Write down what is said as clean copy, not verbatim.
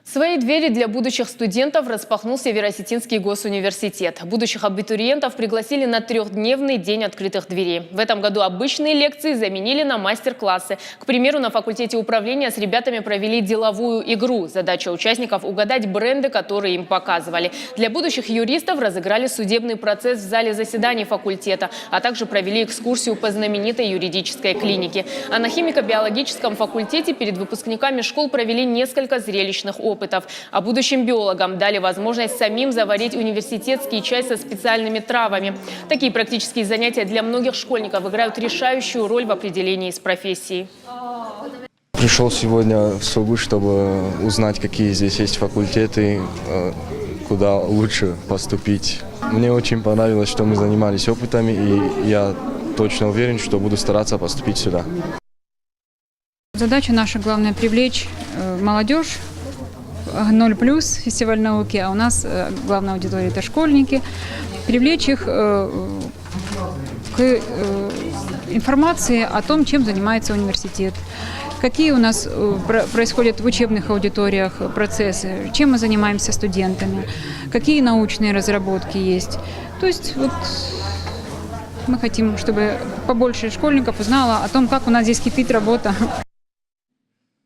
Свои двери для будущих студентов распахнул Северо-Осетинский госуниверситет. Будущих абитуриентов пригласили на трехдневный день открытых дверей. В этом году обычные лекции заменили на мастер-классы. К примеру, на факультете управления с ребятами провели деловую игру. Задача участников – угадать бренды, которые им показывали. Для будущих юристов разыграли судебный процесс в зале заседаний факультета, а также провели экскурсию по знаменитой юридической клинике. А на химико-биологическом факультете перед выпускниками школ провели несколько зрелищных опытов. А будущим биологам дали возможность самим заварить университетский чай со специальными травами. Такие практические занятия для многих школьников играют решающую роль в определении с профессией. Пришел сегодня в СОГУ, чтобы узнать, какие здесь есть факультеты, куда лучше поступить. Мне очень понравилось, что мы занимались опытами, и я точно уверен, что буду стараться поступить сюда. Задача наша главная – привлечь молодежь. 0+, фестиваль науки, а у нас главная аудитория – это школьники. Привлечь их к информации о том, чем занимается университет, какие у нас происходят в учебных аудиториях процессы, чем мы занимаемся студентами, какие научные разработки есть. То есть вот мы хотим, чтобы побольше школьников узнало о том, как у нас здесь кипит работа.